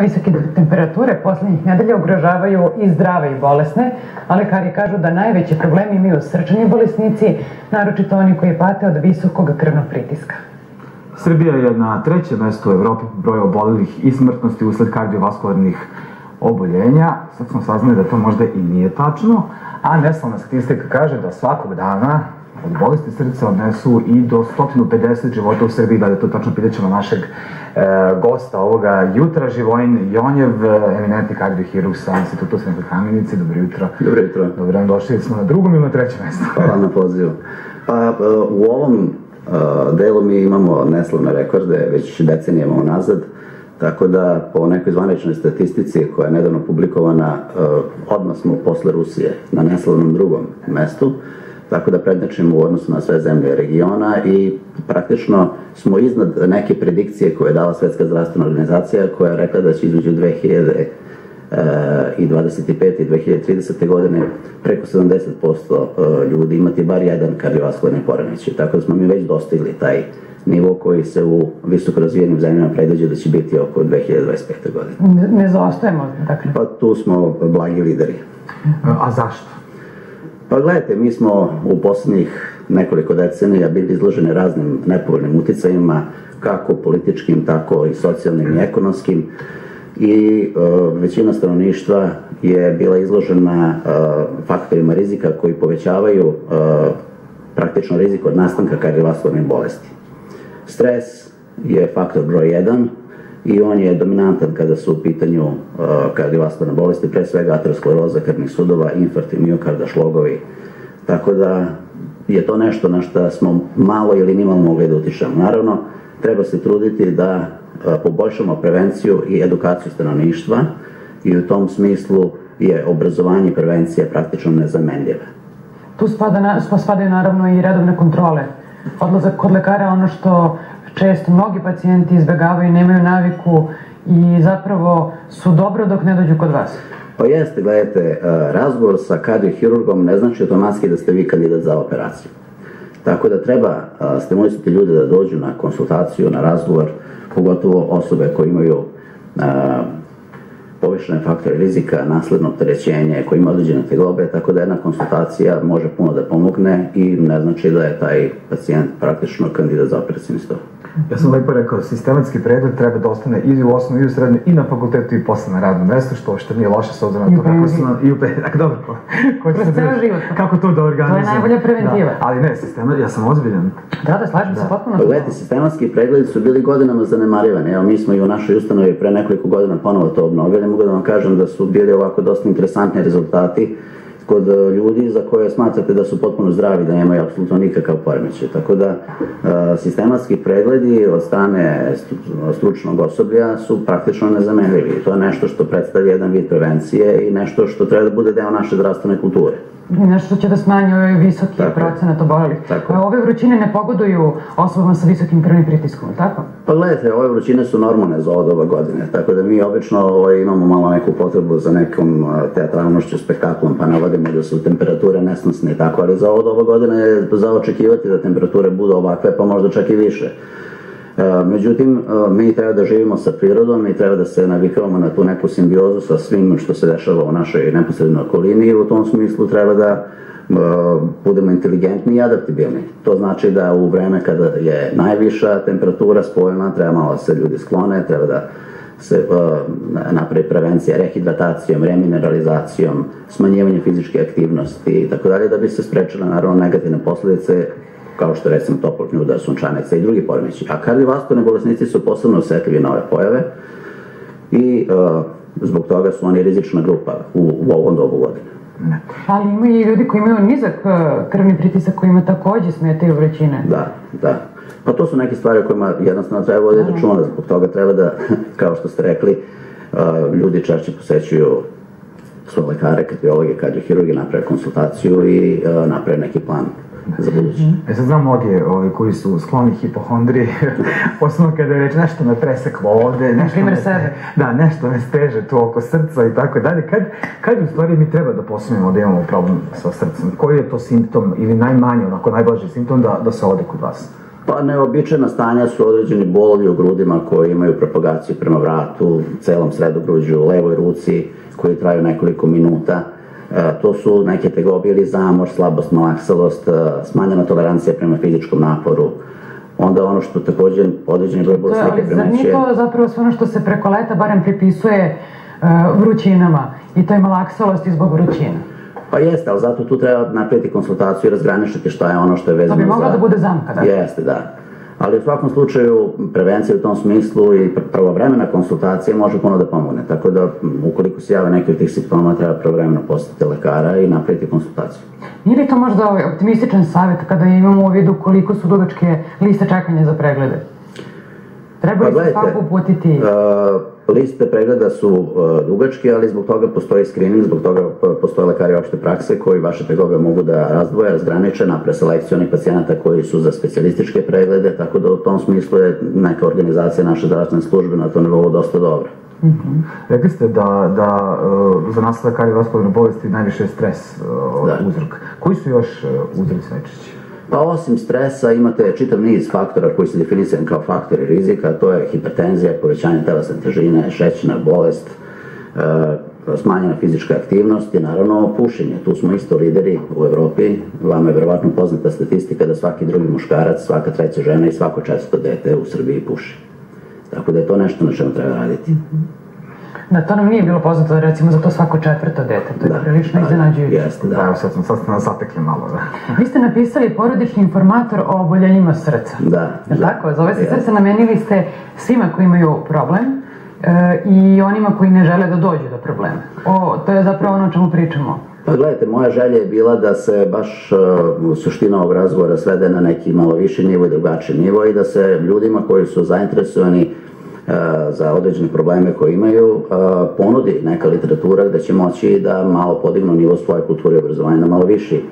Visoke temperature poslednjih nedelja ugrožavaju i zdrave i bolesne, a lekari kažu da najveće problemi imaju srčani bolesnici, naročito oni koji pate od visokog krvnog pritiska. Srbija je na 3. mestu u Evropi po broju obolelih i smrtnosti usled kardiovaskularnih oboljenja. Sad smo saznali da to možda i nije tačno, a neslavna statistika kaže da svakog dana od bolesti srca odnesu i do 150 života u Srbiji. Da je to tačno, pitat ćemo našeg gosta ovoga jutra, Živojin Jonjev, eminentni kardiohirurg sa Instituta Svetog Kamenice. Dobro jutro. Dobro jutro. Dobro nam došli, smo na 2. ili na 3. mestu. Hvala na pozivu. Pa u ovom delu mi imamo neslavne rekorde već decenijama unazad, tako da po nekoj zvaničnoj statistici koja je nedavno publikovana, odmah smo posle Rusije na neslavnom 2. mestu, tako da prednjačimo u odnosu na sve zemlje regiona i praktično smo iznad neke predikcije koje je dala Svetska zdravstvena organizacija, koja je rekla da će između 2025. i 2030. godine preko 70% ljudi imati bar jedan kardiovaskularni poremećaj. Tako da smo mi već dostigli taj nivo koji se u visoko razvijenim zemljama predviđa da će biti oko 2025. godine. Ne zaostajemo, dakle? Pa tu smo blagi lideri. A zašto? Pa gledajte, mi smo u poslednjih nekoliko decenija bili izloženi raznim nepovoljnim uticajima, kako političkim, tako i socijalnim i ekonomskim, i većina stanovništva je bila izložena faktorima rizika koji povećavaju praktično rizik od nastanka kardiovaskularnih bolesti. Stres je faktor broj 1 i on je dominantan kada su u pitanju kardiovaskularne bolesti, pre svega ateroskleroza krvnih sudova, infarkti, miokarda, šlogovi. Tako da je to nešto na što smo malo ili nimalo mogli da utičemo. Naravno, treba se truditi da poboljšamo prevenciju i edukaciju stanovništva i u tom smislu je obrazovanje i prevencija praktično nezamenljiva. Tu spadaju naravno i redovne kontrole. Odlazak kod lekara, ono što često mnogi pacijenti izbegavaju i nemaju naviku i zapravo su dobro dok ne dođu kod vas. Pa jeste, gledajte, razgovor sa kardiohirurgom ne znači automatski da ste vi kandidat za operaciju. Tako da treba stimulisati ljude da dođu na konsultaciju, na razgovor, pogotovo osobe koje imaju povišene faktore rizika, nasledno opterećenje, koje ima određene tegobe, tako da jedna konsultacija može puno da pomogne i ne znači da je taj pacijent praktično kandidat za operacijni stol. Ja sam lepo rekao, sistematski pregled treba da ostane i u osnovi, i u srednjem, i na fakultetu, i posle na radnom mestu, što uopšte nije loše s obzirom na to kako su nam... Dobro, kako to da organizujemo. To je najbolja preventiva. Ali ne, ja sam ozbiljan. Da, slažem se potpuno. Gledajte, sistematski pregledi su bili godinama zanemarivani. Evo, mi smo i u našoj ustanovi pre nekoliko godina ponovo to obnovili. Mogu da vam kažem da su bili ovako dosta interesantni rezultati kod ljudi za koje smatrate da su potpuno zdravi, da nemaju apsolutno nikakav poremećaj. Tako da sistematski pregledi od strane stručnog osoblja su praktično nezamenljivi. To je nešto što predstavlja jedan vid prevencije i nešto što treba da bude deo naše zdravstvene kulture. Nešto što će da smanji ovaj visoki procenat obolelih. Ove vrućine ne pogoduju osobama sa visokim krvnim pritiskom, tako? Pa gledajte, ove vrućine su normalne za ovo doba godine, tako da mi obično imamo malo neku potrebu za nekom teatralnošću, spektaklom, pa navodimo da su temperature nesnosne i tako, ali za ovo doba godine je za očekivati da temperature budu ovakve, pa možda čak i više. Međutim, mi treba da živimo sa prirodom i treba da se navikavamo na tu neku simbiozu sa svim što se dešava u našoj neposrednoj okolini i u tom smislu treba da budemo inteligentni i adaptibilni. To znači da u vreme kada je najviša temperatura spoljna, treba malo da se ljudi sklone, treba da se napravi prevencija rehidratacijom, remineralizacijom, smanjivanjem fizičke aktivnosti i tako dalje, da bi se sprečile naravno negativne posledice kao što recimo toplotni udar, sunčanica i drugi poremećaji. A kardiovaskularni bolesnici su posebno osetljivi na ove pojave i zbog toga su oni rizična grupa u ovom dobu godine. Ali ima i ljudi koji imaju nizak krvni pritisak kojima takođe smetaju vrućine. Da. Pa to su neke stvari o kojima jednostavno treba voditi računa, zbog toga treba da, kao što ste rekli, ljudi češće posećuju svoje lekare, kardiologe, kardiohirurge, naprave konsultaciju i naprave neki plan za buduće. Sad znam mnogi koji su skloni hipohondriji, posebno kada je reč nešto me preseklo ovde, nešto me steže tu oko srca i tako dalje. Kad u stvari mi treba da posumimo da imamo problem sa srcem? Koji je to simptom ili najmanji, onako najblaži simptom da se ode kod vas? Pa neobičajna stanja su određeni bolovi u grudima koji imaju propagaciju prema vratu, celom sredogruđu, levoj ruci, koji traju nekoliko minuta. To su neke tegobe ili zamor, slabost, malaksalost, smanjena tolerancija prema fizičkom naporu. Onda ono što također određeni broj bolesnika primećuje... Ali nije to zapravo sve ono što se preko leta barem pripisuje vrućinama i to je malaksalost i zbog vrućina? Pa jeste, ali zato tu treba napraviti konsultaciju i razgraničiti šta je ono što je vezano za... To bi mogla da bude zamka, da? Jeste, da. Ali u svakom slučaju prevencija u tom smislu i pravovremena konsultacija može puno da pomogne. Tako da ukoliko se jave neki od tih simptoma treba pravovremeno posetiti lekara i napraviti konsultaciju. Nije li to možda optimističan savjet kada imamo u vidu koliko su dugačke liste čekanja za preglede? Treba li se svako uputiti? Liste pregleda su dugačke, ali zbog toga postoji screening, zbog toga postoje lekari opšte prakse koji vaše tegobe mogu da razdvoje, razgraniče, naprave selekciju onih pacijenata koji su za specijalističke preglede, tako da u tom smislu je neka organizacija naše zdravstvene službe na tom nivou dosta dobra. Rekli ste da za nas lekari vaskularne bolesti najviše je stres uzrok. Koji su još uzroci najčešći? Pa osim stresa imate čitav niz faktora koji su definisani kao faktori rizika, to je hipertenzija, povećanje telesne težine, šećerna bolest, smanjena fizička aktivnost i naravno pušenje. Tu smo isto lideri u Evropi. Vama je verovatno poznata statistika da svaki drugi muškarac, svaka treća žena i svako četvrto dete u Srbiji puši. Tako da je to nešto na čemu treba raditi. Da, to nam nije bilo poznato, recimo, za to svako četvrto dete. To je prilično iznenađujuće. Jeste, da. Sad ste nas zatekli malo, da. Vi ste napisali porodični informator o oboljenjima srca. Da. Tako, zove se srce, namenili ste svima koji imaju problem i onima koji ne žele da dođu do problema. To je zapravo ono o čemu pričamo. Pa gledajte, moja želja je bila da se baš suština ovog razgovora svede na neki malo viši nivo i drugačiji nivo i da se ljudima koji su zainteresovani za određene probleme koje imaju ponudi neka literatura gde će moći da malo podignu nivo svoje kulture i obrazovanja na malo viši.